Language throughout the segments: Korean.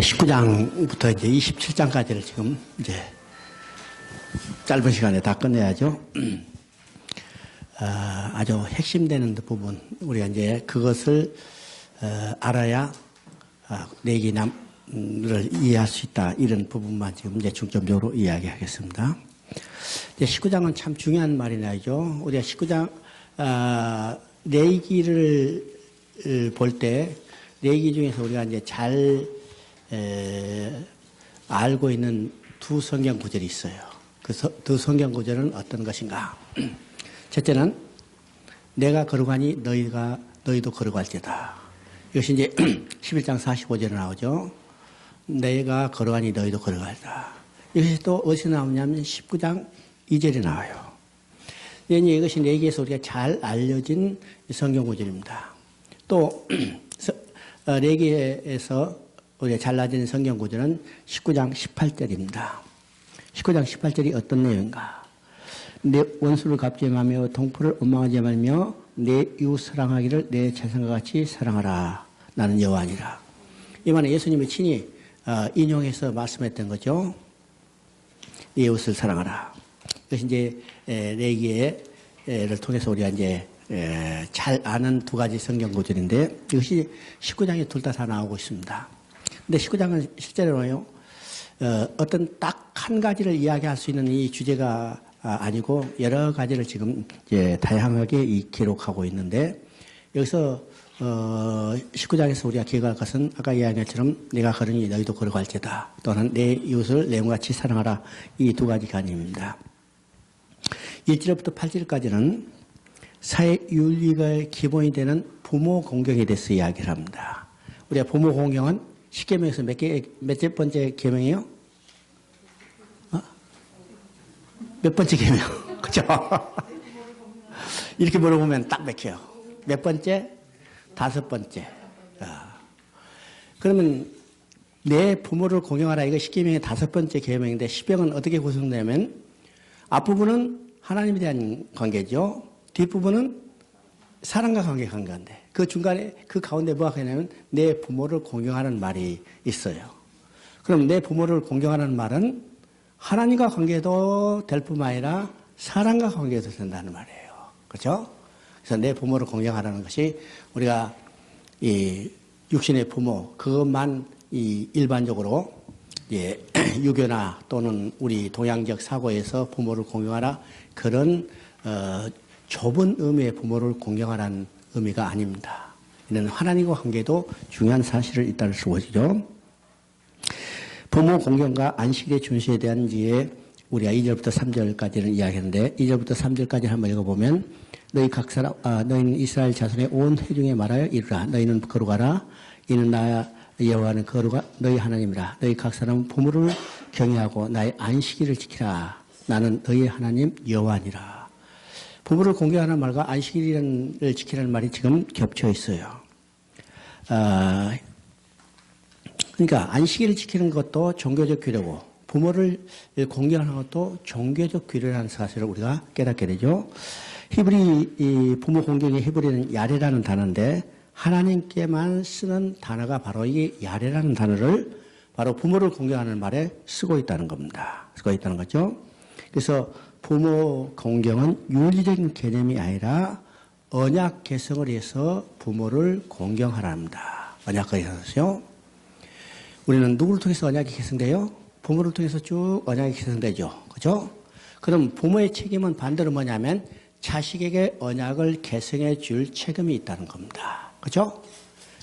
19장부터 이제 27장까지를 지금 이제 짧은 시간에 다 끝내야죠. 아주 핵심되는 부분, 우리가 이제 그것을 알아야 내기남을 이해할 수 있다. 이런 부분만 지금 이제 중점적으로 이야기하겠습니다. 이제 19장은 참 중요한 말이죠. 우리가 19장, 내기를 볼 때, 내기 중에서 우리가 이제 잘 알고 있는 두 성경 구절이 있어요. 그 성경 구절은 어떤 것인가? 첫째는 내가 거룩하니 너희도 거룩할지다. 이것이 이제 11장 45절에 나오죠. 내가 거룩하니 너희도 거룩하다. 이것이 또 어디서 나오냐면 19장 2절에 나와요. 이것이 내기에서 우리가 잘 알려진 성경 구절입니다. 또 내기에서 우리가 잘 알려진 성경 구절은 19장 18절입니다. 19장 18절이 어떤 내용인가? 내 원수를 갚지 말며 동포를 원망하지 말며 내 이웃 사랑하기를 내 자신과 같이 사랑하라. 나는 여호와니라. 이 말은 예수님이 친히 인용해서 말씀했던 거죠. 내 이웃을 사랑하라. 그것이 이제 내기를 통해서 우리가 이제 잘 아는 두 가지 성경 구절인데 이것이 19장에 둘 다 나오고 있습니다. 근데 19장은 실제로요, 어떤 딱 한 가지를 이야기할 수 있는 이 주제가 아니고 여러 가지를 지금 이제 다양하게 기록하고 있는데 여기서 19장에서 우리가 기억할 것은 아까 이야기한 것처럼 내가 거룩하니 너희도 거룩할지다. 또는 내 이웃을 내 몸같이 사랑하라. 이 두 가지概念입니다. 1절부터 8절까지는 사회윤리의 기본이 되는 부모 공경에 대해서 이야기를 합니다. 우리가 부모 공경은 10계명에서 몇 번째 계명이에요? 몇 번째 계명? 그죠? 이렇게 물어보면 딱 맥혀요. 몇 번째? 5번째. 그러면 내 부모를 공경하라. 이거 10계명의 5번째 계명인데 10계명은 어떻게 구성되냐면 앞부분은 하나님에 대한 관계죠. 뒷부분은 사랑과 관계인데 그 중간에 그 가운데 뭐가 있냐면 내 부모를 공경하는 말이 있어요. 그럼 내 부모를 공경하는 말은 하나님과 관계도 될 뿐만 아니라 사랑과 관계도 된다는 말이에요. 그렇죠? 그래서 내 부모를 공경하라는 것이 우리가 이 육신의 부모 그것만 일반적으로 유교나 또는 우리 동양적 사고에서 부모를 공경하라 그런 좁은 의미의 부모를 공경하라는 의미가 아닙니다. 이는 하나님과 관계도 중요한 사실을 있다는 것이죠. 부모 공경과 안식일의 준수에 대한 이제 우리가 2절부터 3절까지는 이야기했는데 2절부터 3절까지 한번 읽어보면 너희 각 사람 너희는 이스라엘 자손의 온 회중에 말하여 이르라. 너희는 거룩하라. 이는 나 여호와는 거룩하 너희 하나님이라. 너희 각 사람은 부모를 경외하고 나의 안식일을 지키라. 나는 너희 하나님 여호와니라. 부모를 공경하는 말과 안식일을 지키라는 말이 지금 겹쳐 있어요. 그러니까 안식일을 지키는 것도 종교적 규례고 부모를 공경하는 것도 종교적 규례라는 사실을 우리가 깨닫게 되죠. 이 부모 공경의 히브리는 야레라는 단어인데 하나님께만 쓰는 단어가 바로 이 야레라는 단어를 바로 부모를 공경하는 말에 쓰고 있다는 겁니다. 쓰고 있다는 거죠. 그래서 부모 공경은 윤리적인 개념이 아니라 언약 개성을 해서 부모를 공경하랍니다. 언약을 해서요. 우리는 누구를 통해서 언약이 개성돼요? 부모를 통해서 쭉 언약이 개성되죠. 그죠? 그럼 부모의 책임은 반대로 뭐냐면 자식에게 언약을 개성해 줄 책임이 있다는 겁니다. 그죠?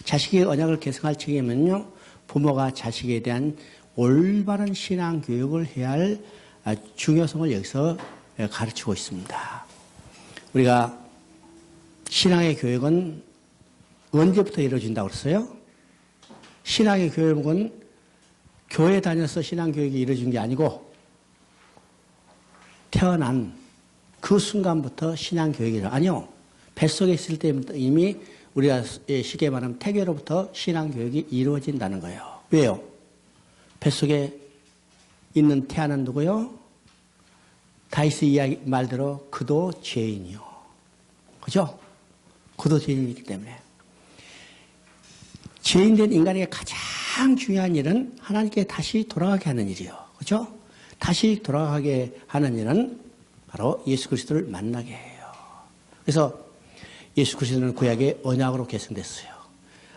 자식에게 언약을 개성할 책임은요, 부모가 자식에 대한 올바른 신앙 교육을 해야 할 중요성을 여기서 가르치고 있습니다. 우리가 신앙의 교육은 언제부터 이루어진다고 그랬어요? 신앙의 교육은 교회 다녀서 신앙 교육이 이루어진 게 아니고 태어난 그 순간부터 신앙 교육이 아니요. 뱃속에 있을 때부터 이미 우리가 쉽게 말하면 태교로부터 신앙 교육이 이루어진다는 거예요. 왜요? 뱃속에 있는 태아는 누구요? 다윗의 이야기 말대로 그도 죄인이요. 그죠? 그도 죄인이기 때문에 죄인된 인간에게 가장 중요한 일은 하나님께 다시 돌아가게 하는 일이요. 그렇죠? 다시 돌아가게 하는 일은 바로 예수 그리스도를 만나게 해요. 그래서 예수 그리스도는 구약의 언약으로 계승됐어요.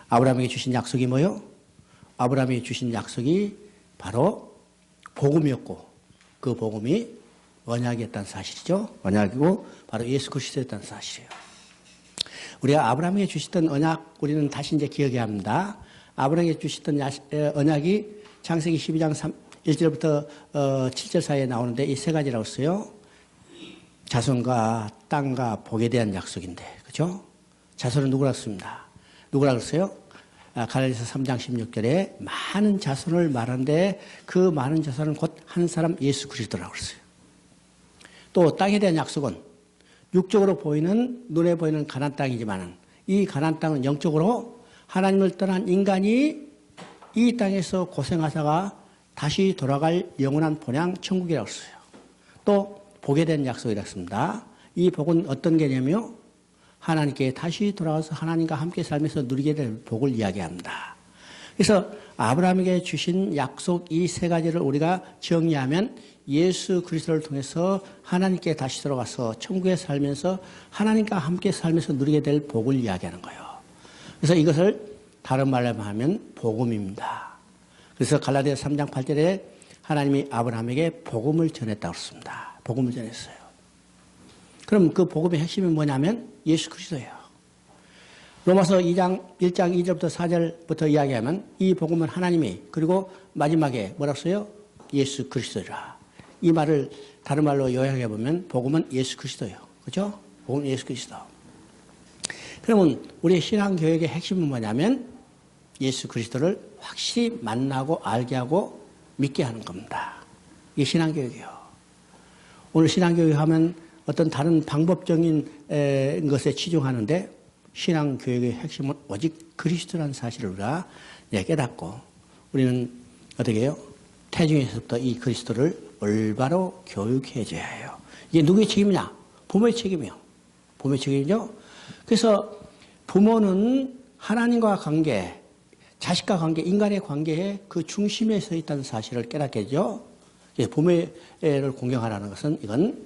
아브라함에게 주신 약속이 뭐요? 아브라함에게 주신 약속이 바로 복음이었고 그 복음이 언약이었다는 사실이죠. 언약이고 바로 예수 그리스도였다는 사실이에요. 우리가 아브라함에게 주셨던 언약 우리는 다시 이제 기억해야 합니다. 아브라함에게 주셨던 언약이 창세기 12장 1절부터 7절 사이에 나오는데 이 세 가지라고 써요. 자손과 땅과 복에 대한 약속인데, 그죠? 자손은 누구라고 씁니다. 누구라고 써요? 갈라디아서 3장 16절에 많은 자손을 말하는데 그 많은 자손은 곧 한 사람 예수 그리스도라고 써요. 또 땅에 대한 약속은 육적으로 보이는 눈에 보이는 가나안 땅이지만 이 가나안 땅은 영적으로 하나님을 떠난 인간이 이 땅에서 고생하다가 다시 돌아갈 영원한 본향 천국이라고 써요. 또 복에 대한 약속이라고 씁니다. 이 복은 어떤 개념이요? 하나님께 다시 돌아와서 하나님과 함께 살면서 누리게 될 복을 이야기합니다. 그래서 아브라함에게 주신 약속 이 세 가지를 우리가 정리하면 예수 그리스도를 통해서 하나님께 다시 돌아가서 천국에 살면서 하나님과 함께 살면서 누리게 될 복을 이야기하는 거예요. 그래서 이것을 다른 말로 하면 복음입니다. 그래서 갈라디아서 3장 8절에 하나님이 아브라함에게 복음을 전했다고 했습니다. 복음을 전했어요. 그럼 그 복음의 핵심이 뭐냐면 예수 그리스도예요. 로마서 1장 2절부터 4절부터 이야기하면 이 복음은 하나님이 그리고 마지막에 뭐라고 써요? 예수 그리스도라. 이 말을 다른 말로 요약해 보면 복음은 예수 그리스도예요. 그렇죠? 복음은 예수 그리스도. 그러면 우리의 신앙교육의 핵심은 뭐냐면 예수 그리스도를 확실히 만나고 알게 하고 믿게 하는 겁니다. 이게 신앙교육이에요. 오늘 신앙교육하면 어떤 다른 방법적인 것에 치중하는데 신앙교육의 핵심은 오직 그리스도라는 사실을 우리가 깨닫고 우리는 어떻게 해요? 태중에서부터 이 그리스도를 올바로 교육해 줘야 해요. 이게 누구의 책임이냐? 부모의 책임이요. 부모의 책임이죠. 그래서 부모는 하나님과 관계, 자식과 관계, 인간의 관계에 그 중심에 서 있다는 사실을 깨닫게 되죠. 부모를 공경하라는 것은 이건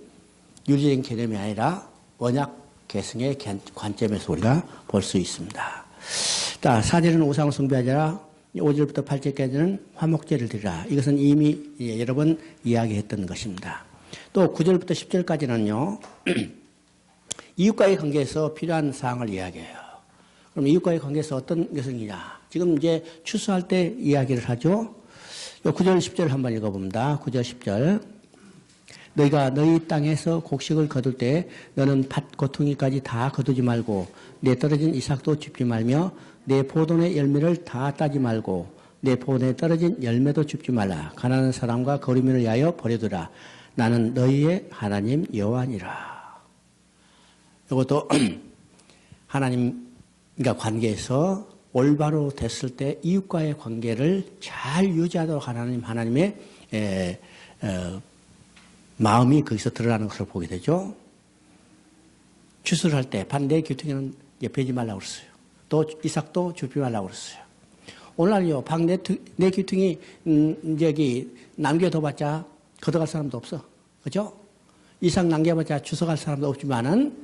윤리적인 개념이 아니라 언약 계승의 관점에서 우리가 볼 수 있습니다. 자, 4절은 우상을 숭배하자라 5절부터 8절까지는 화목제를 드리라. 이것은 이미 여러 번 이야기했던 것입니다. 또 9절부터 10절까지는요. 이웃과의 관계에서 필요한 사항을 이야기해요. 그럼 이웃과의 관계에서 어떤 것이냐. 지금 이제 추수할 때 이야기를 하죠. 9절 10절 한번 읽어봅니다. 9절 10절. 너희가 너희 땅에서 곡식을 거둘 때 너는 밭 고퉁이까지 다 거두지 말고 내 떨어진 이삭도 줍지 말며 내 포도의 열매를 다 따지 말고 내 포도에 떨어진 열매도 줍지 말라. 가난한 사람과 거리민을 위하여 버려두라. 나는 너희의 하나님 여호와니라. 이것도 하나님과 관계에서 올바로 됐을 때 이웃과의 관계를 잘 유지하도록 하나님의 마음이 거기서 드러나는 것을 보게 되죠. 추수를 할 때 반대 귀퉁이는 베지 말라고 그랬어요. 또 이삭도 줍지 말라고 그랬어요. 오늘날요, 내 귀퉁이 저기 남겨둬봤자 걷어갈 사람도 없어. 그죠? 이삭 남겨봤자 주워갈 사람도 없지만은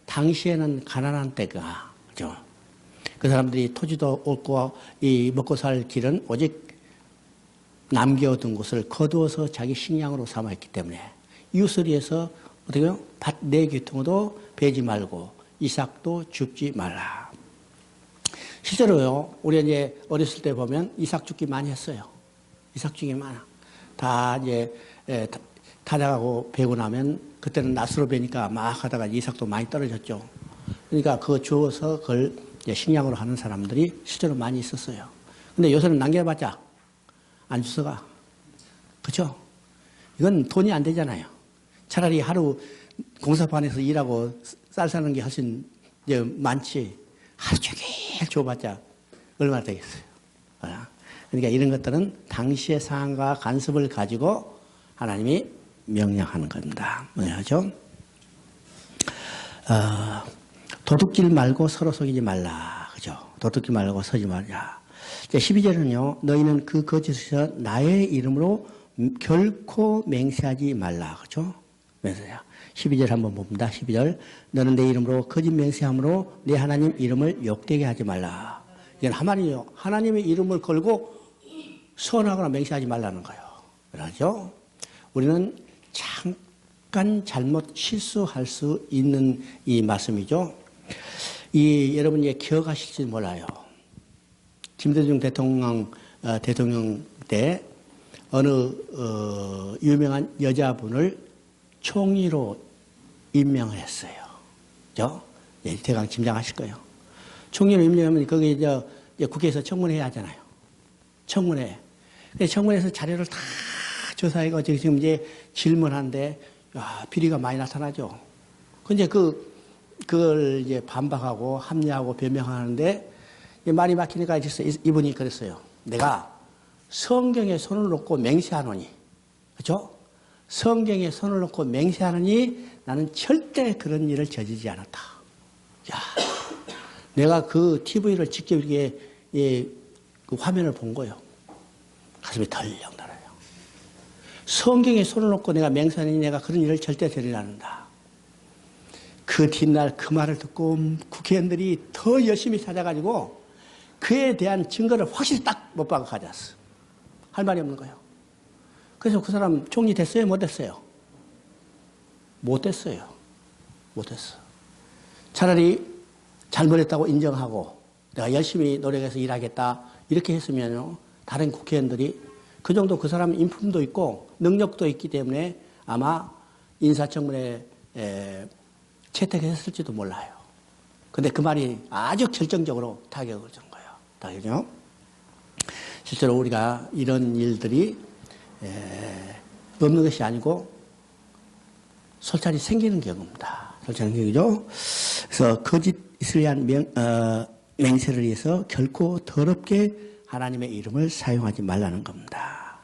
당시에는 가난한 때가, 그죠? 그 사람들이 토지도 없고 이 먹고 살 길은 오직 남겨둔 것을 거두어서 자기 식량으로 삼았기 때문에 이웃을 위해서 어떻게 해요? 밭 내 귀퉁이도 베지 말고 이삭도 줍지 말라. 실제로요, 우리 이제 어렸을 때 보면 이삭 줍기 많이 했어요. 이삭 줍기 많아. 다 이제 타작하고 베고 나면 그때는 낫으로 베니까 막 하다가 이삭도 많이 떨어졌죠. 그러니까 그거 주워서 그걸 식량으로 하는 사람들이 실제로 많이 있었어요. 근데 요새는 남겨봤자 안 주워가. 그렇죠? 이건 돈이 안 되잖아요. 차라리 하루 공사판에서 일하고 쌀 사는 게 훨씬 많지. 하루 종일 줘봤자 얼마나 되겠어요. 그러니까 이런 것들은 당시의 상황과 간섭을 가지고 하나님이 명령하는 겁니다. 뭐냐죠? 도둑질 말고 서로 속이지 말라. 그죠? 도둑질 말고 서지 말자. 12절은요, 너희는 그 거짓에서 나의 이름으로 결코 맹세하지 말라. 그죠? 맹세야. 12절 한번 봅니다. 12절. 너는 내 이름으로 거짓 맹세함으로 내 하나님 이름을 욕되게 하지 말라. 이건 하나님이요. 하나님의 이름을 걸고 선하거나 맹세하지 말라는 거예요. 그러죠? 우리는 잠깐 잘못 실수할 수 있는 이 말씀이죠. 여러분이 기억하실지 몰라요. 김대중 대통령 때 어느 유명한 여자분을 총리로 임명을 했어요. 그죠? 예, 대강 짐작하실 거예요. 총리로 임명하면 거기 이제 국회에서 청문회 하잖아요. 청문회. 청문회에서 자료를 다 조사해가 지금 이제 질문하는데 비리가 많이 나타나죠. 근데 그걸 이제 반박하고 합리하고 변명하는데 말이 막히니까 이분이 그랬어요. 내가 성경에 손을 놓고 맹세하노니, 그렇죠? 성경에 손을 놓고 맹세하노니 나는 절대 그런 일을 저지르지 않았다. 야, 내가 그 TV를 직접 이렇게 그 화면을 본 거예요. 가슴이 덜렁 달아요. 성경에 손을 놓고 내가 맹세하니 내가 그런 일을 절대 저지르지 않는다. 그 뒷날 그 말을 듣고 국회의원들이 더 열심히 찾아가지고 그에 대한 증거를 확실히 딱 못 박아 가져왔어. 할 말이 없는 거예요. 그래서 그 사람 총리 됐어요? 못 됐어요? 못 됐어요. 못 됐어. 차라리 잘못했다고 인정하고 내가 열심히 노력해서 일하겠다 이렇게 했으면요. 다른 국회의원들이 그 정도 그 사람 인품도 있고 능력도 있기 때문에 아마 인사청문회에 채택했을지도 몰라요. 근데 그 말이 아주 결정적으로 타격을 준 거예요. 타격이요. 실제로 우리가 이런 일들이 없는 것이 아니고 솔찬히 생기는 경우입니다. 솔찬히 경우죠. 그래서 거짓을 위한 맹세를 위해서 결코 더럽게 하나님의 이름을 사용하지 말라는 겁니다.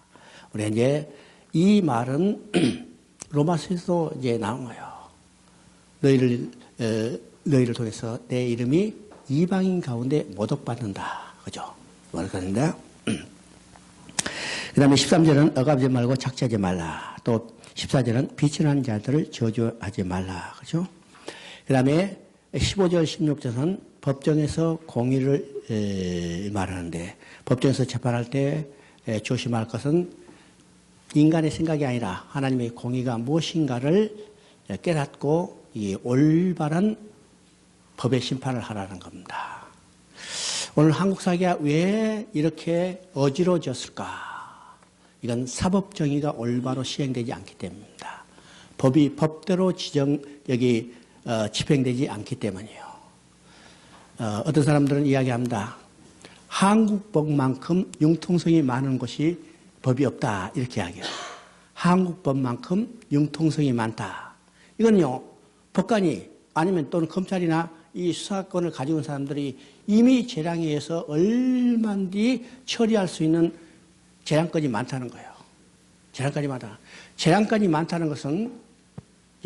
우리 이제 이 말은 로마서에서도 이제 나온 거예요. 너희를 통해서 내 이름이 이방인 가운데 모독받는다. 그죠? 그런데 그 다음에 13절은 억압하지 말고 착취하지 말라. 또 14절은 비천한 자들을 저주하지 말라. 그죠? 그 다음에 15절, 16절은 법정에서 공의를 말하는데 법정에서 재판할 때 조심할 것은 인간의 생각이 아니라 하나님의 공의가 무엇인가를 깨닫고 이 올바른 법의 심판을 하라는 겁니다. 오늘 한국 사회가 왜 이렇게 어지러워졌을까? 이건 사법 정의가 올바로 시행되지 않기 때문입니다. 법이 법대로 집행되지 않기 때문이에요. 어떤 사람들은 이야기합니다. 한국법만큼 융통성이 많은 곳이 법이 없다 이렇게 이야기해요. 한국법만큼 융통성이 많다. 이건요 법관이 아니면 또는 검찰이나 이 수사권을 가지고 있는 사람들이 이미 재량에 의해서 얼마든지 처리할 수 있는 재량권이 많다는 거예요. 재량권이 많다. 재량권이 많다는 것은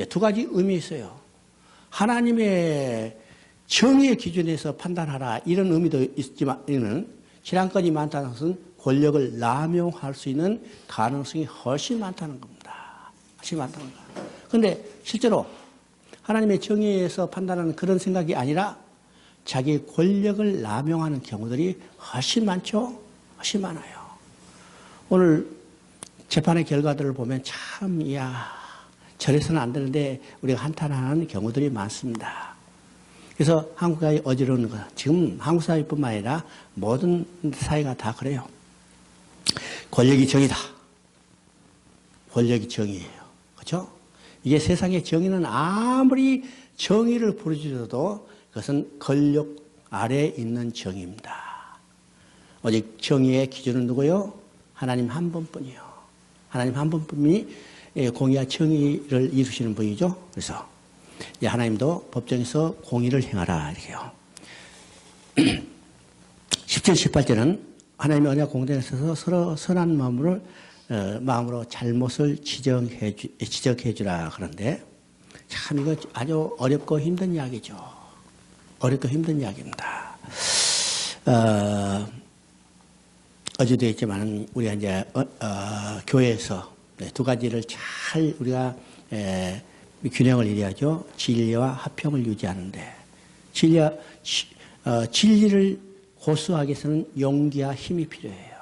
두 가지 의미 있어요. 하나님의 정의의 기준에서 판단하라 이런 의미도 있지만 재량권이 많다는 것은 권력을 남용할 수 있는 가능성이 훨씬 많다는 겁니다. 훨씬 많다는 거예요. 그런데 실제로 하나님의 정의에서 판단하는 그런 생각이 아니라 자기 권력을 남용하는 경우들이 훨씬 많죠? 훨씬 많아요. 오늘 재판의 결과들을 보면 참, 저래서는 안 되는데 우리가 한탄하는 경우들이 많습니다. 그래서 한국 사회 어지러운 것, 지금 한국 사회뿐만 아니라 모든 사회가 다 그래요. 권력이 정의다. 권력이 정의예요. 그렇죠? 이게 세상의 정의는 아무리 정의를 부르짖어도 그것은 권력 아래에 있는 정의입니다. 오직 정의의 기준은 누구요? 하나님 한 분뿐이요. 하나님 한 분뿐이 공의와 정의를 이루시는 분이죠. 그래서 하나님도 법정에서 공의를 행하라 이렇게요. 17, 18절은 하나님의 언약 공동에 있어서 서로 선한 마음으로 잘못을 지적해 주라 그런데 참 이거 아주 어렵고 힘든 이야기죠. 어렵고 힘든 이야기입니다. 어제도 했지만 우리가 이제 교회에서 두 가지를 잘 우리가 균형을 이루어야죠. 진리와 화평을 유지하는데 진리를 고수하기 위해서는 용기와 힘이 필요해요.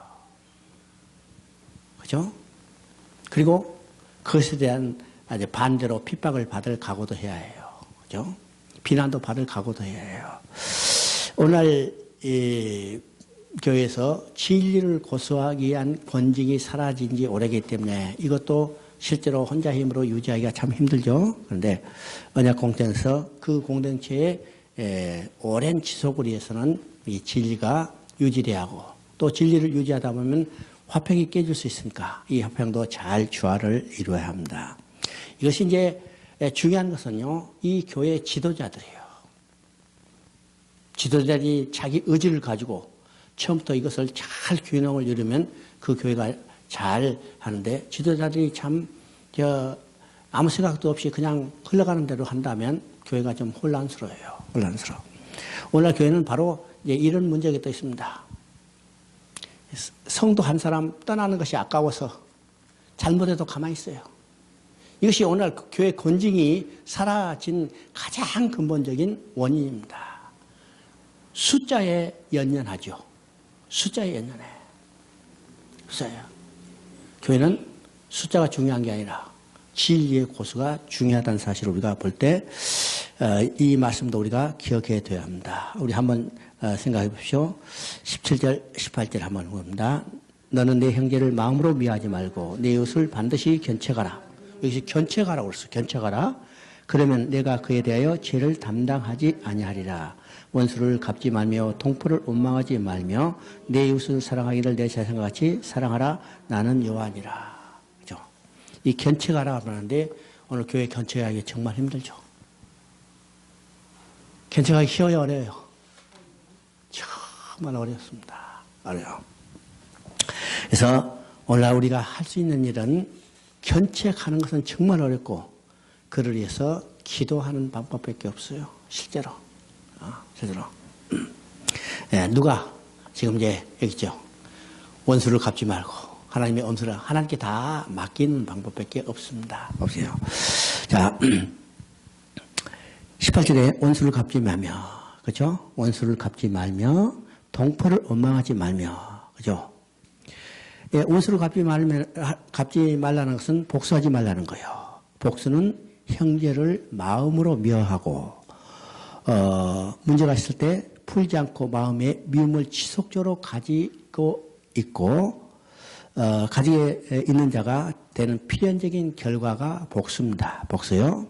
그죠? 그리고 그것에 대한 반대로 핍박을 받을 각오도 해야 해요. 그죠? 비난도 받을 각오도 해야 해요. 오늘 이 교회에서 진리를 고수하기 위한 권징이 사라진 지 오래기 때문에 이것도 실제로 혼자 힘으로 유지하기가 참 힘들죠. 그런데 언약 공동체에서 그 공동체의 오랜 지속을 위해서는 이 진리가 유지돼야 하고 또 진리를 유지하다 보면 화평이 깨질 수 있으니까 이 화평도 잘 조화를 이루어야 합니다. 이것이 이제 중요한 것은요, 이 교회 지도자들이에요. 지도자들이 자기 의지를 가지고 처음부터 이것을 잘 균형을 이루면 그 교회가 잘 하는데 지도자들이 참 아무 생각도 없이 그냥 흘러가는 대로 한다면 교회가 좀 혼란스러워요. 혼란스러워. 오늘날 교회는 바로 이제 이런 문제가 또 있습니다. 성도 한 사람 떠나는 것이 아까워서 잘못해도 가만히 있어요. 이것이 오늘 교회 권징이 사라진 가장 근본적인 원인입니다. 숫자에 연연하죠. 숫자에 연연해. 숫자예요. 교회는 숫자가 중요한 게 아니라 진리의 고수가 중요하다는 사실을 우리가 볼 때 이 말씀도 우리가 기억해야 돼야 합니다. 우리 한번 생각해 보십시오. 17절, 18절 한번 봅니다. 너는 내 형제를 마음으로 미워하지 말고 내 이웃을 반드시 견책하라. 여기서 견책하라고 그랬어. 견책하라. 그러면 내가 그에 대하여 죄를 담당하지 아니하리라. 원수를 갚지 말며 동포를 원망하지 말며 내 이웃을 사랑하기를 내 자신과 같이 사랑하라. 나는 여호와니라. 그죠? 이 견책하라 하는데 오늘 교회 견책하기 정말 힘들죠. 견책하기 쉬워요, 어려워요? 정말 어렵습니다. 어려워. 그래서 오늘날 우리가 할 수 있는 일은 견책하는 것은 정말 어렵고 그를 위해서 기도하는 방법밖에 없어요. 실제로. 실제로. 누가 지금 이제 여기 있죠. 원수를 갚지 말고 하나님의 엄수를 하나님께 다 맡기는 방법밖에 없습니다. 없어요. 자, 18절에 원수를 갚지 말며, 그죠? 원수를 갚지 말며 동포를 원망하지 말며, 그죠? 원수를 갚지 말라는 것은 복수하지 말라는 거예요. 복수는 형제를 마음으로 미워하고 문제가 있을 때 풀지 않고 마음에 미움을 지속적으로 가지고 있고 가지고 있는 자가 되는 필연적인 결과가 복수입니다. 복수요.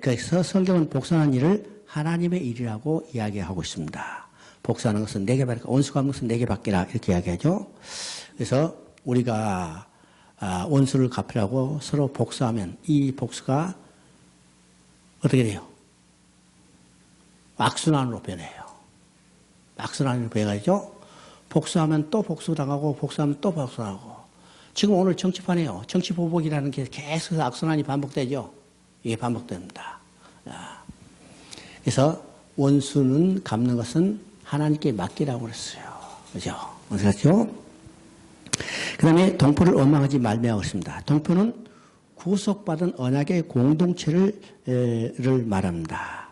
그래서 성경은 복수하는 일을 하나님의 일이라고 이야기하고 있습니다. 복수하는 것은 내게 받을까, 원수 갚는 것은 내게 받기라 이렇게 이야기하죠. 그래서 우리가 원수를 갚으라고 서로 복수하면 이 복수가 어떻게 돼요? 악순환으로 변해요. 악순환으로 변해가지고 복수하면 또 복수당하고 복수하면 또 복수하고 지금 오늘 정치판이에요. 정치 보복이라는 게 계속 악순환이 반복되죠. 이게 반복됩니다. 그래서 원수는 갚는 것은 하나님께 맡기라고 그랬어요. 그죠? 그렇죠? 그 다음에 동포를 원망하지 말며 했습니다. 동포는 구속받은 언약의 공동체를 말합니다.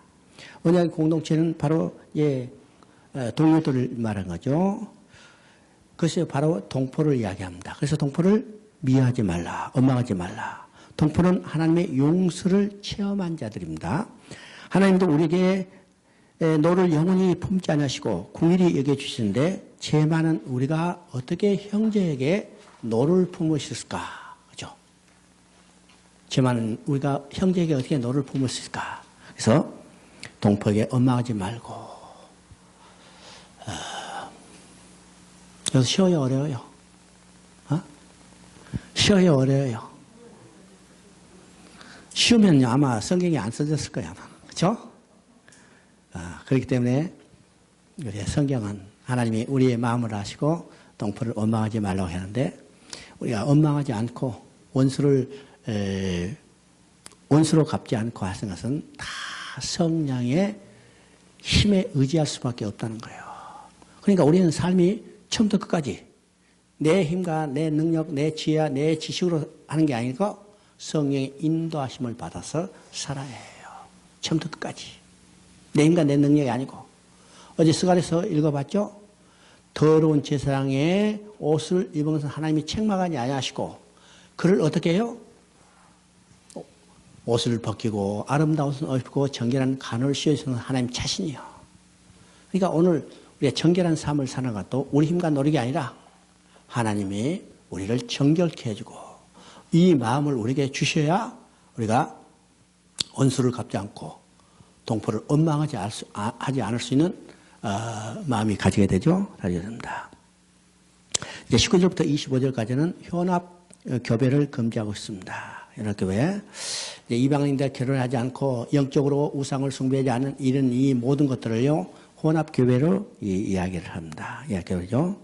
언약의 공동체는 바로 동료들을 말한 거죠. 그것이 바로 동포를 이야기합니다. 그래서 동포를 미워하지 말라, 원망하지 말라. 동포는 하나님의 용서를 체험한 자들입니다. 하나님도 우리에게 너를 영원히 품지 않으시고 궁일이 여겨주시는데 죄 많은 우리가 어떻게 형제에게 너를 품을 수 있을까? 그죠? 죄 많은 우리가 형제에게 어떻게 너를 품을 수 있을까? 그래서 동포에게 원망하지 말고 그래서 쉬워요, 어려워요? 쉬워요, 어려워요? 쉬우면 아마 성경이 안 써졌을 거야, 아마. 그렇죠? 그렇기 때문에 우리 성경은 하나님이 우리의 마음을 아시고 동포를 원망하지 말라고 하는데 우리가 원망하지 않고 원수로 갚지 않고 하는 것은 다 성령의 힘에 의지할 수밖에 없다는 거예요. 그러니까 우리는 삶이 처음부터 끝까지 내 힘과 내 능력, 내 지혜와 내 지식으로 하는 게 아니고 성령의 인도하심을 받아서 살아야 해요. 처음부터 끝까지. 내 힘과 내 능력이 아니고. 어제 스가랴서 읽어봤죠? 더러운 제사장의 옷을 입은 것은 하나님이 책망하지 아니하시고 그를 어떻게 해요? 옷을 벗기고 아름다운 옷을 입고 정결한 간을 씌워주는 하나님 자신이요. 그러니까 오늘 우리가 정결한 삶을 사는 것도 우리 힘과 노력이 아니라 하나님이 우리를 정결케 해주고 이 마음을 우리에게 주셔야 우리가 원수를 갚지 않고 동포를 원망하지 않을 수 있는 마음이 가지게 되죠. 가지게 됩니다. 이제 19절부터 25절까지는 혼합 교배를 금지하고 있습니다. 연합교회. 이방인들 결혼하지 않고 영적으로 우상을 숭배하지 않은 이런 이 모든 것들을요, 혼합교배로 이야기를 합니다. 이야기죠.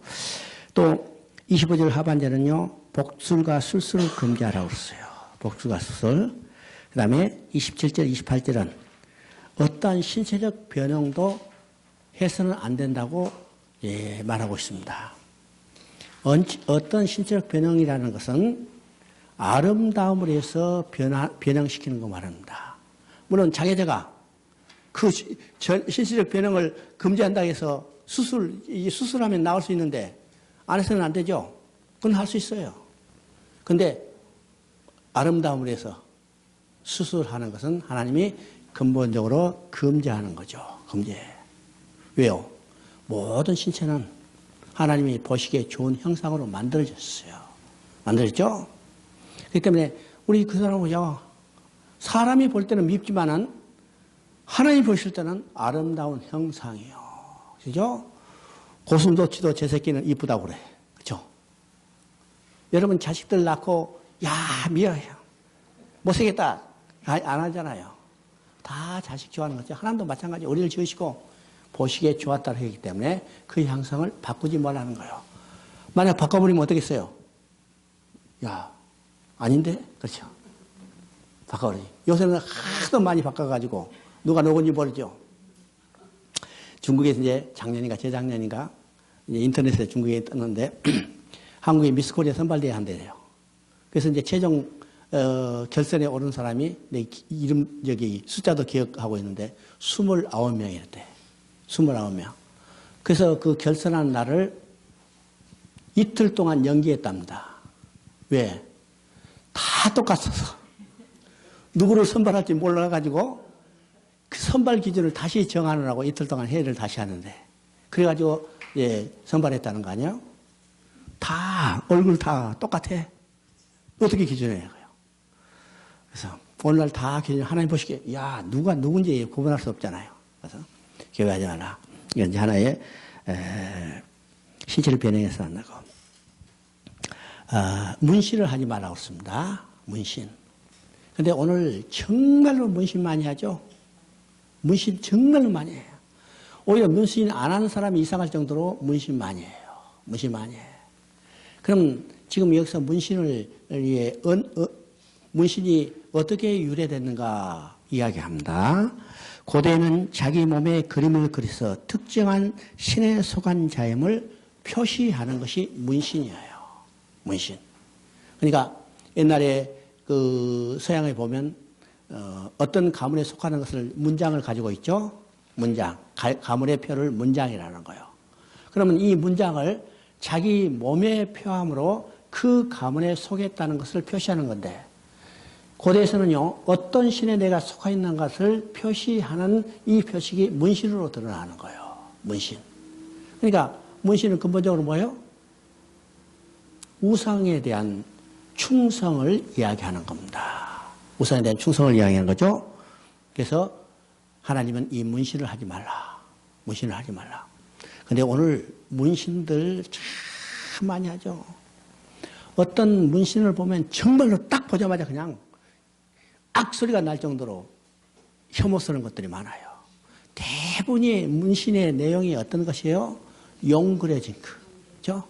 또 25절 하반절은요, 복술과 술수를 금지하라고 했어요. 복술과 술술. 그 다음에 27절, 28절은 어떠한 신체적 변형도 해서는 안 된다고 말하고 있습니다. 어떤 신체적 변형이라는 것은 아름다움을 위해서 변형시키는 거 말합니다. 물론 장애자가 그 신체적 변형을 금지한다고 해서 수술하면 나올 수 있는데 안 해서는 안 되죠. 그건 할 수 있어요. 근데 아름다움을 위해서 수술하는 것은 하나님이 근본적으로 금지하는 거죠. 금지해. 왜요? 모든 신체는 하나님이 보시기에 좋은 형상으로 만들어졌어요. 만들었죠? 그렇기 때문에 우리 그 사람을 보자. 사람이 볼 때는 밉지만은 하나님이 보실 때는 아름다운 형상이요. 그죠? 고슴도치도 제 새끼는 이쁘다고 그래. 그죠? 여러분 자식들 낳고 야 미워요. 못생겼다. 안 하잖아요. 다 자식 좋아하는 거죠. 하나님도 마찬가지. 우리를 지으시고 보시기에 좋았다고 했기 때문에 그 형상을 바꾸지 말라는 거예요. 만약 바꿔버리면 어떻겠어요? 야, 아닌데? 그렇죠. 바꿔버리지. 요새는 하도 많이 바꿔가지고 누가 누군지 모르죠. 중국에서 이제 작년인가 재작년인가 이제 인터넷에 중국에 떴는데 한국의 미스코리아 선발대회 한대요. 그래서 이제 최종 결선에 오른 사람이 내 이름 여기 숫자도 기억하고 있는데 29명이었대. 29명. 그래서 그 결선하는 날을 이틀 동안 연기했답니다. 왜? 다 똑같아서. 누구를 선발할지 몰라가지고 그 선발 기준을 다시 정하느라고 이틀 동안 회의를 다시 하는데. 그래가지고, 선발했다는 거 아니에요? 다, 얼굴 다 똑같아. 어떻게 기준해요? 그래서 오늘날 다 기준, 하나님 보시기에, 야, 누가 누군지 구분할 수 없잖아요. 그래서 교회하지 마라. 이건 이제 하나의 신체를 변형해서 한다고. 문신을 하지 말라고 했습니다. 문신. 근데 오늘 정말로 문신 많이 하죠? 문신 정말로 많이 해요. 오히려 문신 안 하는 사람이 이상할 정도로 문신 많이 해요. 문신 많이 해요. 그럼 지금 여기서 문신이 어떻게 유래됐는가 이야기합니다. 고대에는 자기 몸에 그림을 그려서 특정한 신에 속한 자임을 표시하는 것이 문신이에요. 문신. 그러니까 옛날에 그 서양에 보면 어떤 가문에 속하는 것을 문장을 가지고 있죠. 문장. 가문의 표를 문장이라는 거예요. 그러면 이 문장을 자기 몸에 표함으로 그 가문에 속했다는 것을 표시하는 건데 고대에서는요, 어떤 신에 내가 속해 있는 것을 표시하는 이 표식이 문신으로 드러나는 거예요. 문신. 그러니까 문신은 근본적으로 뭐예요? 우상에 대한 충성을 이야기하는 겁니다. 우상에 대한 충성을 이야기하는 거죠. 그래서 하나님은 이 문신을 하지 말라. 문신을 하지 말라. 근데 오늘 문신들 참 많이 하죠. 어떤 문신을 보면 정말로 딱 보자마자 그냥 악소리가 날 정도로 혐오스러운 것들이 많아요. 대부분의 문신의 내용이 어떤 것이에요? 용 그려진 거. 그죠?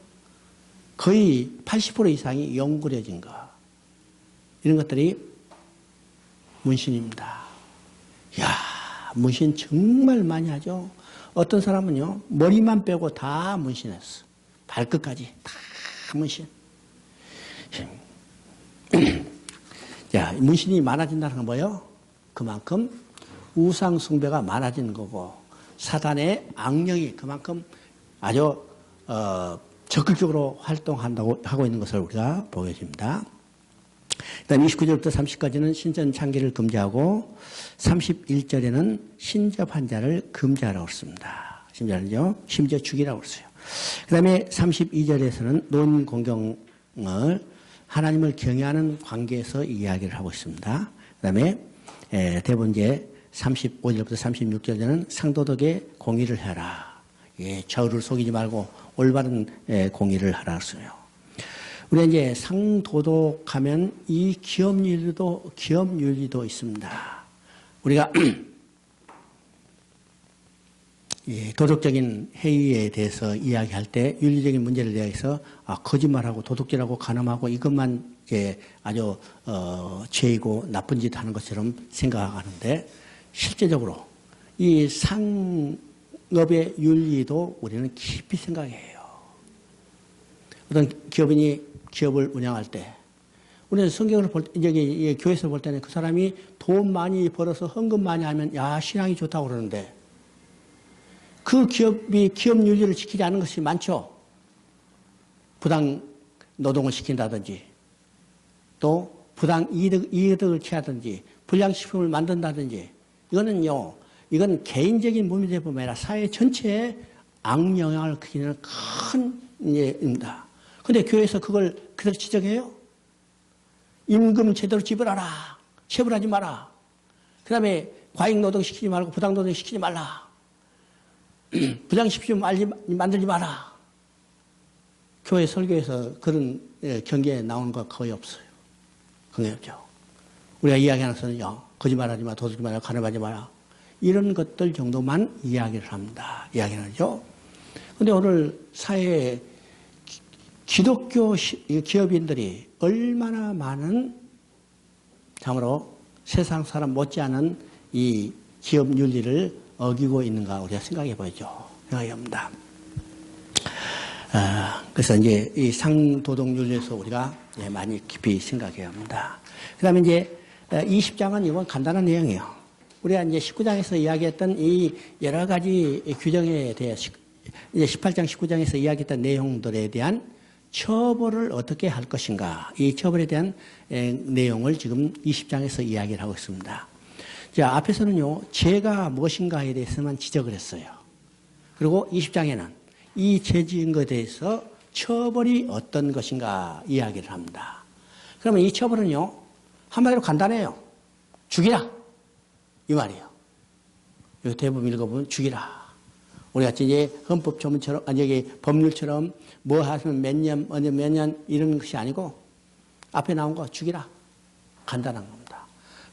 거의 80% 이상이 용 그려진 거. 이런 것들이 문신입니다. 이야, 문신 정말 많이 하죠. 어떤 사람은요, 머리만 빼고 다 문신했어. 발끝까지 다 문신. 자, 문신이 많아진다는 건 뭐예요? 그만큼 우상 숭배가 많아지는 거고 사단의 악령이 그만큼 아주 적극적으로 활동한다고 하고 있는 것을 우리가 보여집니다. 그다음 29절부터 30까지는 신전 창기를 금지하고 31절에는 신접한 자를 금지하라고 했습니다. 심지어는요, 심지어 죽이라고 했어요. 그다음에 32절에서는 논 공경을 하나님을 경외하는 관계에서 이야기를 하고 있습니다. 그다음에 대부분 이제 35절부터 36절에는 상도덕의 공의를 해라. 예, 저를 속이지 말고 올바른 공의를 하라 했어요. 우리가 이제 상도덕하면 이 기업윤리도 있습니다. 우리가 도덕적인 행위에 대해서 이야기할 때 윤리적인 문제를 대해서 거짓말하고 도둑질하고 간음하고 이것만 이제 아주 죄이고 나쁜 짓 하는 것처럼 생각하는데 실제적으로 이 상업의 윤리도 우리는 깊이 생각해요. 어떤 기업인이 기업을 운영할 때 우리는 성경을 볼 때, 이제 교회에서 볼 때는 그 사람이 돈 많이 벌어서 헌금 많이 하면 야 신앙이 좋다고 그러는데 그 기업이 기업 윤리를 지키지 않은 것이 많죠. 부당 노동을 시킨다든지 또 부당 이득을 취하든지 불량식품을 만든다든지 이건 개인적인 문제뿐만 아니라 사회 전체에 악영향을 끼치는 큰 문제입니다. 그런데 교회에서 그걸 그대로 지적해요. 임금 제대로 지불하라. 체불하지 마라. 그 다음에 과잉 노동 시키지 말고 부당 노동 시키지 말라. 부장식품 만들지 마라. 교회 설교에서 그런 경계에 나오는 거 거의 없어요. 거의 없죠. 우리가 이야기하는 것은요, 거짓말하지 마, 도둑질 마라, 간음하지 마라. 이런 것들 정도만 이야기를 합니다. 이야기를 하죠. 그런데 오늘 사회에 기독교 기업인들이 얼마나 많은 참으로 세상 사람 못지않은 이 기업 윤리를 어기고 있는가 우리가 생각해 보죠. 생각해 봅니다. 그래서 이제 이 상도덕 윤리에서 우리가 많이 깊이 생각해야 합니다. 그 다음에 이제 20장은 이건 간단한 내용이에요. 우리가 이제 19장에서 이야기했던 이 여러 가지 규정에 대해서 이제 18장, 19장에서 이야기했던 내용들에 대한 처벌을 어떻게 할 것인가. 이 처벌에 대한 내용을 지금 20장에서 이야기를 하고 있습니다. 자, 앞에서는요, 죄가 무엇인가에 대해서만 지적을 했어요. 그리고 20장에는 이 죄 지은 것에 대해서 처벌이 어떤 것인가 이야기를 합니다. 그러면 이 처벌은요, 한마디로 간단해요. 죽이라. 이 말이에요. 이거 대부분 읽어보면 죽이라. 우리 같이 이제 헌법 조문처럼, 여기 법률처럼 뭐 하시면 몇 년 이런 것이 아니고 앞에 나온 거 죽이라. 간단한 겁니다.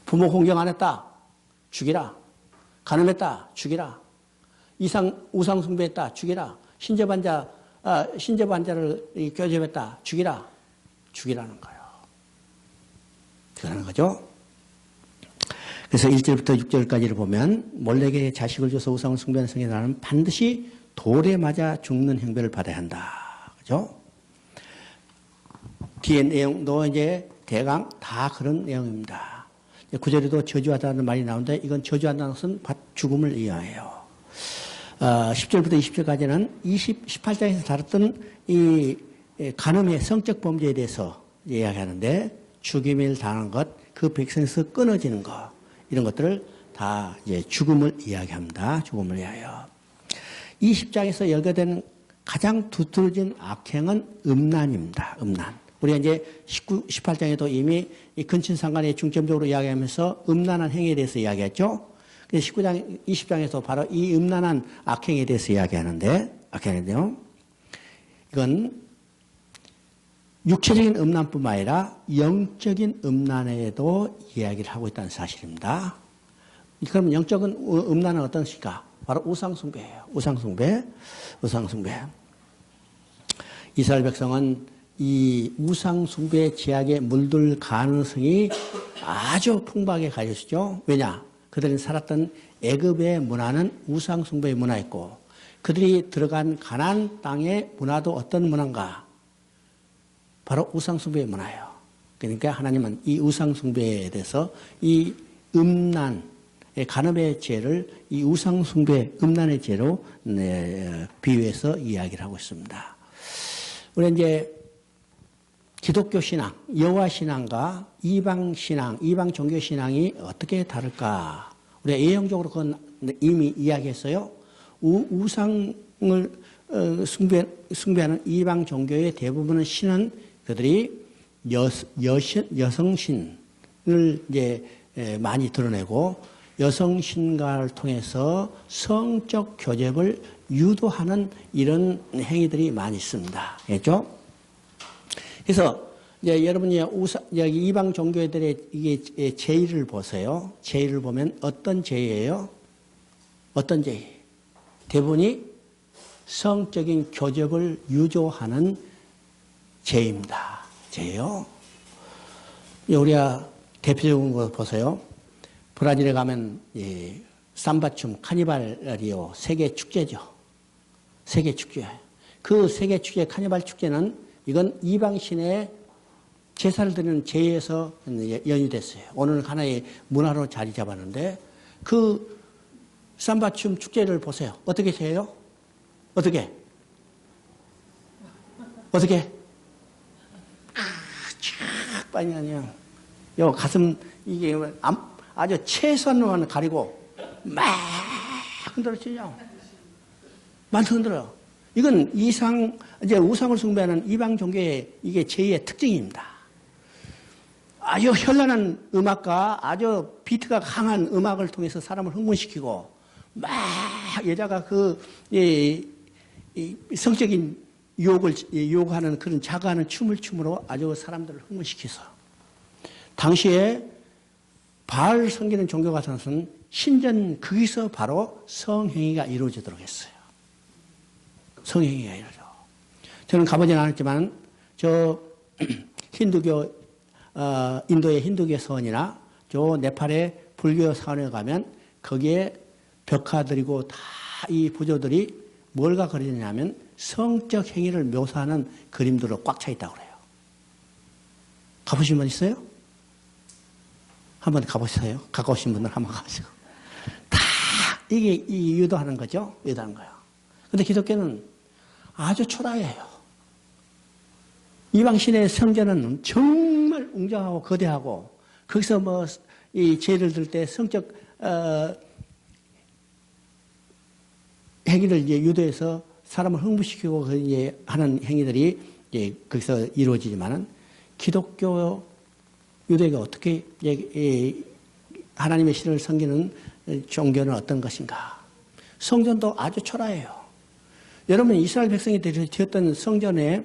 부모 공경 안 했다. 죽이라. 간음했다. 죽이라. 우상 숭배했다. 죽이라. 신접한자를 교접했다. 죽이라. 죽이라는 거예요. 그러는 거죠. 그래서 1절부터 6절까지를 보면 몰렉에게 자식을 줘서 우상을 숭배하는 성인은 반드시 돌에 맞아 죽는 형벌을 받아야 한다. 그죠? 뒤에 내용도 이제 대강 다 그런 내용입니다. 9절에도 저주하다는 말이 나오는데 이건 저주한다는 것은 죽음을 의미해요. 10절부터 20절까지는 18장에서 다뤘던 이 간음의 성적 범죄에 대해서 이야기하는데 죽임을 당한 것, 그 백성에서 끊어지는 것, 이런 것들을 다 이제 죽음을 이야기합니다. 죽음을 위하여. 20장에서 열거되는 가장 두드러진 악행은 음란입니다. 음란. 우리가 이제 18장에도 이미 이 근친상간에 중점적으로 이야기하면서 음란한 행위에 대해서 이야기했죠. 그래서 20장에서 바로 이 음란한 악행에 대해서 악행인데요. 이건 육체적인 음란뿐만 아니라 영적인 음란에도 이야기를 하고 있다는 사실입니다. 그럼 영적인 음란은 어떤 것일까? 바로 우상숭배예요. 우상숭배. 이스라엘 백성은 이 우상숭배의 제약에 물들 가능성이 아주 풍부하게 가졌죠. 왜냐? 그들이 살았던 애굽의 문화는 우상숭배의 문화였고 그들이 들어간 가나안 땅의 문화도 어떤 문화인가? 바로 우상숭배의 문화예요. 그러니까 하나님은 이 우상숭배에 대해서 이 음란, 간음의 죄를 이 우상숭배, 음란의 죄로 비유해서 이야기를 하고 있습니다. 우리 이제 기독교 신앙, 여호와 신앙과 이방 신앙, 이방 종교 신앙이 어떻게 다를까? 우리가 예형적으로 그건 이미 이야기했어요. 우상을 숭배하는 이방 종교의 대부분의 신은 그들이 여성신을 이제 많이 드러내고 여성신과를 통해서 성적 교접을 유도하는 이런 행위들이 많이 있습니다. 알겠죠? 그래서 이제 여러분이 여기 이방 종교들의 이게 제의를 보세요. 제의를 보면 어떤 제의예요? 어떤 제의? 대부분이 성적인 교접을 유도하는 제의입니다. 제의요. 우리가 대표적인 거 보세요. 브라질에 가면 삼바춤, 카니발리오 세계 축제죠. 세계 축제. 그 세계 축제 카니발 축제는 이건 이방신의 제사를 드리는 제에서 연유됐어요. 오늘 하나의 문화로 자리 잡았는데 그 삼바춤 축제를 보세요. 어떻게 해요? 어떻게? 빨리 아니야. 요 가슴 이게 아주 최선으로만 가리고 막 흔들어치죠. 막 흔들어요. 이건 이제 우상을 숭배하는 이방 종교의 이게 제2의 특징입니다. 아주 현란한 음악과 아주 비트가 강한 음악을 통해서 사람을 흥분시키고 막 여자가 이 성적인 유혹을 요구하는 그런 자가하는 춤을 춤으로 아주 사람들을 흥분시켜서 당시에 바알 섬기는 종교 같은 것은 신전 거기서 바로 성행위가 이루어지도록 했어요. 성행위가 이루어져. 저는 가보진 않았지만 저 힌두교 인도의 힌두교 서원이나 저 네팔의 불교 사원에 가면 거기에 벽화들이고 다 이 부조들이 뭘가 그리냐면 성적 행위를 묘사하는 그림들로 꽉 차 있다고 그래요. 가보신 분 있어요? 한번 가보세요. 가까우신 분들 한번 가보시고. 다 이게 유도하는 거죠. 유도하는 거예요. 근데 기독교는 아주 초라해요. 이방신의 성전은 정말 웅장하고 거대하고 거기서 뭐 이 죄를 들 때 성적 행위를 이제 유도해서 사람을 흥분시키고 하는 행위들이 이제 거기서 이루어지지만은 기독교 유대가 어떻게 하나님의 신을 섬기는 종교는 어떤 것인가? 성전도 아주 초라해요. 여러분 이스라엘 백성이 지었던 성전에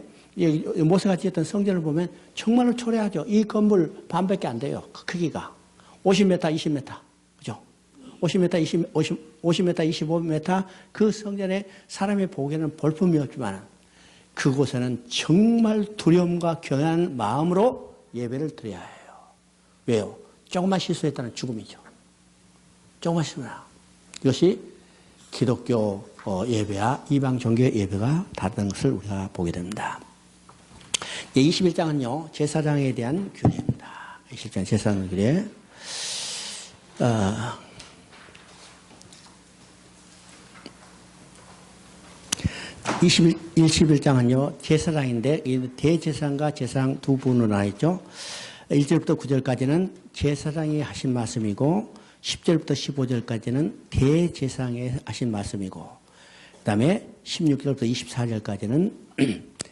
모세가 지었던 성전을 보면 정말로 초라하죠. 이 건물 반밖에 안 돼요. 그 크기가 50m, 20m, 그죠? 50m, 25m 그 성전에 사람이 보기에는 볼품이 없지만 그곳에는 정말 두려움과 경외하는 마음으로 예배를 드려야 해요. 왜요? 조금만 실수했다는 죽음이죠. 조금만 실수나. 이것이 기독교 예배와 이방 종교의 예배가 다른 것을 우리가 보게 됩니다. 21장은요, 제사장에 대한 규례입니다. 21장 제사장 규례. 21장은요, 제사장인데, 대제사장과 제사장 두 분으로 나있죠. 1절부터 9절까지는 제사장이 하신 말씀이고, 10절부터 15절까지는 대제사장이 하신 말씀이고, 그 다음에 16절부터 24절까지는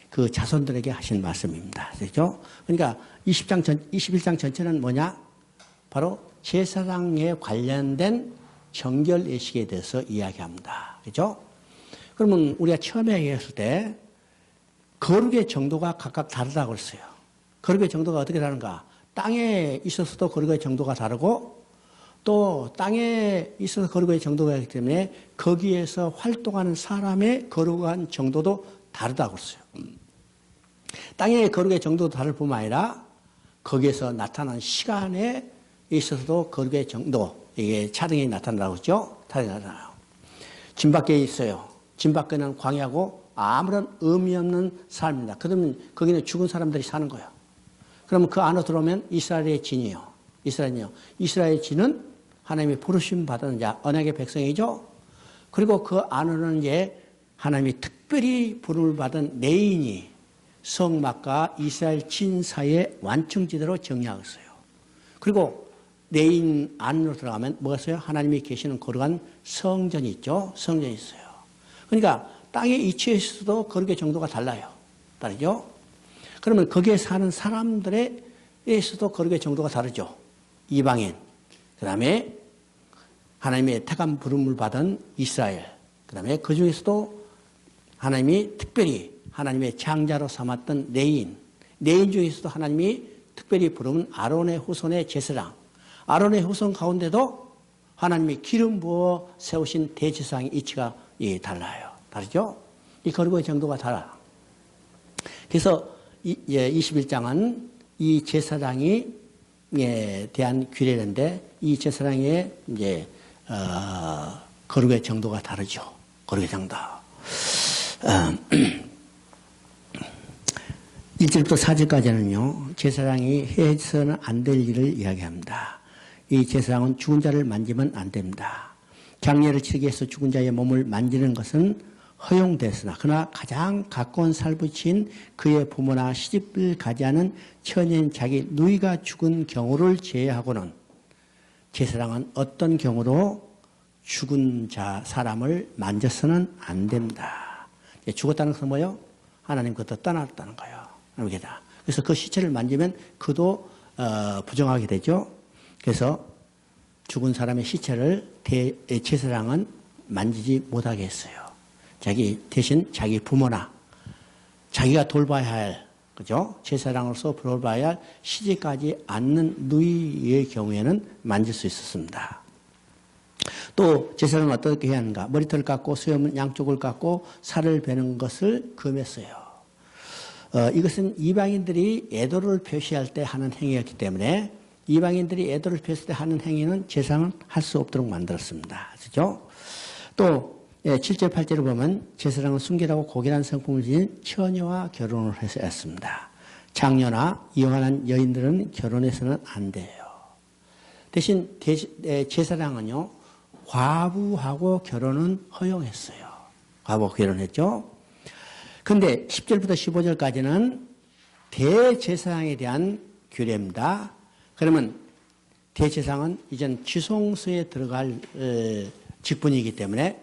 그 자손들에게 하신 말씀입니다. 그렇죠? 그러니까 21장 전체는 뭐냐? 바로 제사장에 관련된 정결 예식에 대해서 이야기합니다. 그렇죠? 그러면 우리가 처음에 얘기했을 때 거룩의 정도가 각각 다르다고 했어요. 거룩의 정도가 어떻게 다른가? 땅에 있어서도 거룩의 정도가 다르고 또 땅에 있어서 거룩의 정도가 있기 때문에 거기에서 활동하는 사람의 거룩한 정도도 다르다고 했어요. 땅의 거룩의 정도도 다를 뿐만 아니라 거기에서 나타난 시간에 있어서도 거룩의 정도, 이게 차등이 나타난다고 했죠? 차등이 나타나요. 진 밖에 있어요. 진 밖에는 광야고 아무런 의미 없는 삶입니다. 그러면 거기는 죽은 사람들이 사는 거예요. 그러면 그 안으로 들어오면 이스라엘의 진이요. 이스라엘의 진은 하나님의 부르심 받은 자, 언약의 백성이죠. 그리고 그 안으로는 이제 하나님이 특별히 부름을 받은 레인이 성막과 이스라엘 진 사이의 완충지대로 정리하고 있어요. 그리고 레인 안으로 들어가면 뭐가 있어요? 하나님이 계시는 거룩한 성전이 있죠. 성전이 있어요. 그러니까 땅의 위치에서도 거룩의 정도가 달라요. 다르죠? 그러면 거기에 사는 사람들에서도 거룩의 정도가 다르죠. 이방인, 그 다음에 하나님의 택한 부름을 받은 이스라엘, 그 다음에 그 중에서도 하나님이 특별히 하나님의 장자로 삼았던 레인 중에서도 하나님이 특별히 부르는 아론의 후손의 제사장, 아론의 후손 가운데도 하나님이 기름 부어 세우신 대제사장의 위치가 달라요. 다르죠? 이 거룩의 정도가 달라. 그래서 21장은 이 제사장이 대한 규례인데 이 제사장의 이제 거룩의 정도가 다르죠. 거룩의 정도. 1절부터 4절까지는요, 제사장이 해서는 안 될 일을 이야기합니다. 이 제사장은 죽은 자를 만지면 안 됩니다. 장례를 치르기 위해서 죽은 자의 몸을 만지는 것은 허용됐으나, 그러나 가장 가까운 살부친 그의 부모나 시집을 가지 않은 처녀인 자기 누이가 죽은 경우를 제외하고는 제사장은 어떤 경우로 죽은 사람을 만져서는 안 됩니다. 죽었다는 것은 뭐예요? 하나님께로부터 떠났다는 거예요. 그래서 그 시체를 만지면 그도 부정하게 되죠. 그래서 죽은 사람의 시체를 제사장은 만지지 못하게 했어요. 대신 자기 부모나 자기가 돌봐야 할, 그죠? 제사장으로서 돌봐야 할 시집가지 않는 누이의 경우에는 만질 수 있었습니다. 또 제사장은 어떻게 해야 하는가? 머리털을 깎고 수염은 양쪽을 깎고 살을 베는 것을 금했어요. 이것은 이방인들이 애도를 표시할 때 하는 행위였기 때문에 이방인들이 애도를 표시할 때 하는 행위는 제사장은 할 수 없도록 만들었습니다. 그렇죠? 또 7절 8절을 보면 제사장은 순결하고 고결한 성품을 지닌 처녀와 결혼을 해서 했습니다. 장녀나 이혼한 여인들은 결혼해서는 안 돼요. 대신 제사장은요, 과부하고 결혼은 허용했어요. 과부하고 결혼했죠. 그런데 10절부터 15절까지는 대제사장에 대한 규례입니다. 그러면 대제사장은 이젠 지성소에 들어갈 직분이기 때문에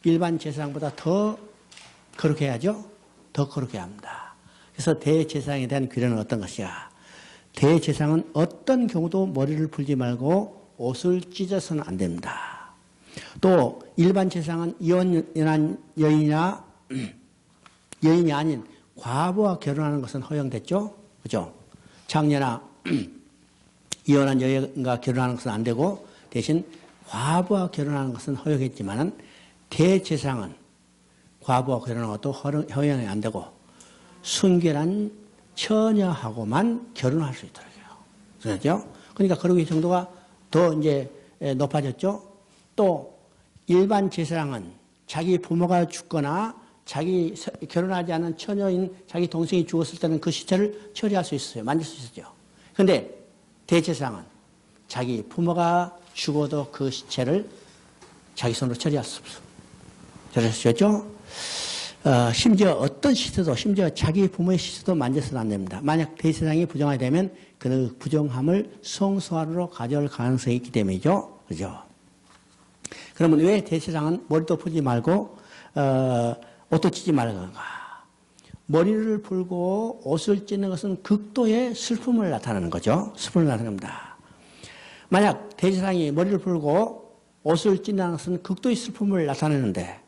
일반 제사장보다 더 거룩해 야죠. 더 거룩해 합니다. 그래서 대제사장에 대한 규례는 어떤 것이야? 대제사장은 어떤 경우도 머리를 풀지 말고 옷을 찢어서는 안 됩니다. 또 일반 제사장은 이혼한 여인이나 여인이 아닌 과부와 결혼하는 것은 허용됐죠. 그죠? 장녀나 이혼한 여인과 결혼하는 것은 안 되고 대신 과부와 결혼하는 것은 허용했지만은 대제사장은 과부와 결혼하는 것도 허용이 안 되고 순결한 처녀하고만 결혼할 수 있더라고요. 그렇죠? 그러니까 거룩의 정도가 더 이제 높아졌죠. 또 일반 제사장은 자기 부모가 죽거나 자기 결혼하지 않은 처녀인 자기 동생이 죽었을 때는 그 시체를 처리할 수 있어요. 만질 수 있었죠. 그런데 대제사장은 자기 부모가 죽어도 그 시체를 자기 손으로 처리할 수 없어요. 그러셨죠? 심지어 어떤 시체도, 심지어 자기 부모의 시체도 만져서는 안 됩니다. 만약 대제사장이 부정하게 되면 그 부정함을 성소화로 가져올 가능성이 있기 때문이죠. 그죠? 그러면 왜 대제사장은 머리도 풀지 말고, 옷도 찢지 말는가? 머리를 풀고 옷을 찢는 것은 극도의 슬픔을 나타내는 거죠. 슬픔을 나타냅니다. 만약 대제사장이 머리를 풀고 옷을 찢는 것은 극도의 슬픔을 나타내는데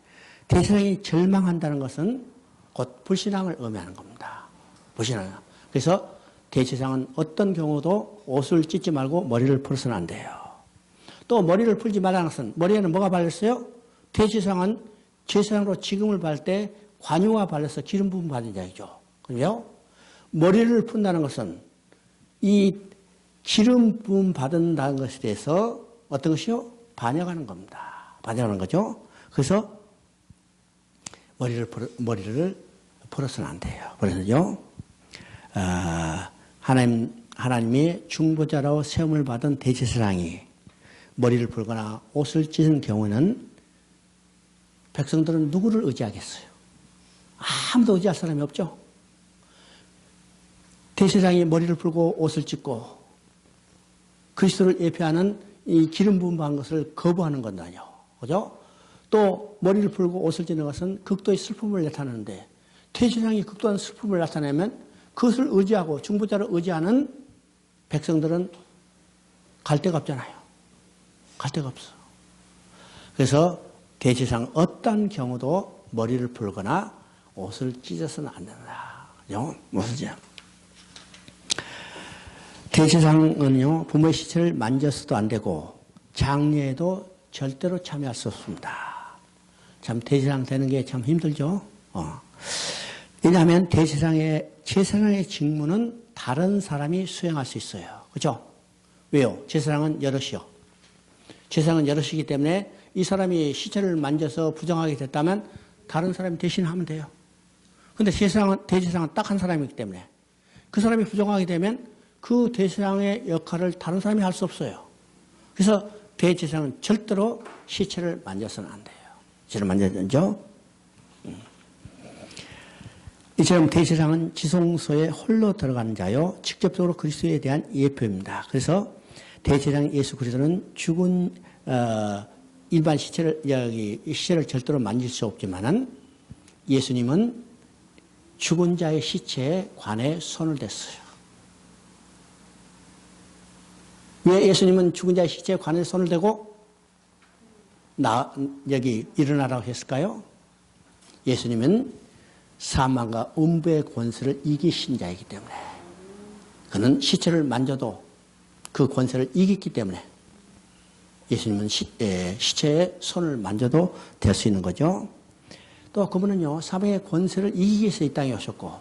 대제사장이 절망한다는 것은 곧 불신앙을 의미하는 겁니다. 불신앙. 그래서 대제사장은 어떤 경우도 옷을 찢지 말고 머리를 풀어서는 안 돼요. 또 머리를 풀지 말라는 것은 머리에는 뭐가 발렸어요? 대제사장은 제사장으로 직음을 받을 때 관유가 발려서 기름 부음 받은 자이죠. 그죠? 머리를 푼다는 것은 이 기름 부음 받는다는 것에 대해서 어떤 것이요? 반역하는 겁니다. 반역하는 거죠. 그래서 머리를 풀어서는 안 돼요. 그래서요, 하나님의 중보자로 세움을 받은 대제사장이 머리를 풀거나 옷을 찢은 경우는 백성들은 누구를 의지하겠어요? 아무도 의지할 사람이 없죠. 대제사장이 머리를 풀고 옷을 찢고 그리스도를 예표하는 이 기름 부음 받은 것을 거부하는 건 아니요. 그죠? 또 머리를 풀고 옷을 찢는 것은 극도의 슬픔을 나타내는데 대제사장이 극도한 슬픔을 나타내면 그것을 의지하고 중보자를 의지하는 백성들은 갈 데가 없잖아요. 갈 데가 없어. 그래서 대제사장 어떤 경우도 머리를 풀거나 옷을 찢어서는 안 된다. 그죠? 옷을 찢어. 대제사장은요, 부모의 시체를 만져서도 안 되고 장례에도 절대로 참여할 수 없습니다. 참 대제사장 되는 게 참 힘들죠. 왜냐하면 제사장의 직무는 다른 사람이 수행할 수 있어요. 그렇죠? 왜요? 제사장은 여럿이요. 제사장은 여럿이기 때문에 이 사람이 시체를 만져서 부정하게 됐다면 다른 사람이 대신하면 돼요. 근데 대제사장은 딱 한 사람이기 때문에 그 사람이 부정하게 되면 그 대제사장의 역할을 다른 사람이 할 수 없어요. 그래서 대제사장은 절대로 시체를 만져서는 안 돼요. 시체를 만져야죠. 이처럼 대제사장은 지성소에 홀로 들어가는 자요, 직접적으로 그리스도에 대한 예표입니다. 그래서 대제사장 예수 그리스도는 죽은 일반 시체를 절대로 만질 수 없지만은 예수님은 죽은 자의 시체에 관해 손을 댔어요. 왜 예수님은 죽은 자의 시체에 관해 손을 대고 여기 일어나라고 했을까요? 예수님은 사망과 음부의 권세를 이기신 자이기 때문에, 그는 시체를 만져도 그 권세를 이겼기 때문에 예수님은 시체에 손을 만져도 될 수 있는 거죠. 또 그분은요, 사망의 권세를 이기기 위해서 이 땅에 오셨고,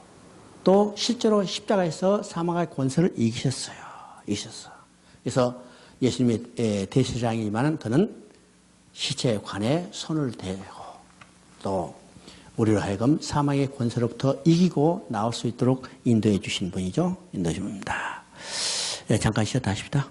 또 실제로 십자가에서 사망의 권세를 이기셨어요. 그래서 예수님의 대제사장이지만 그는 시체에 관해 손을 대고 또 우리로 하여금 사망의 권세로부터 이기고 나올 수 있도록 인도해 주신 분이죠. 인도해 주십니다. 잠깐 쉬었다 하십시다.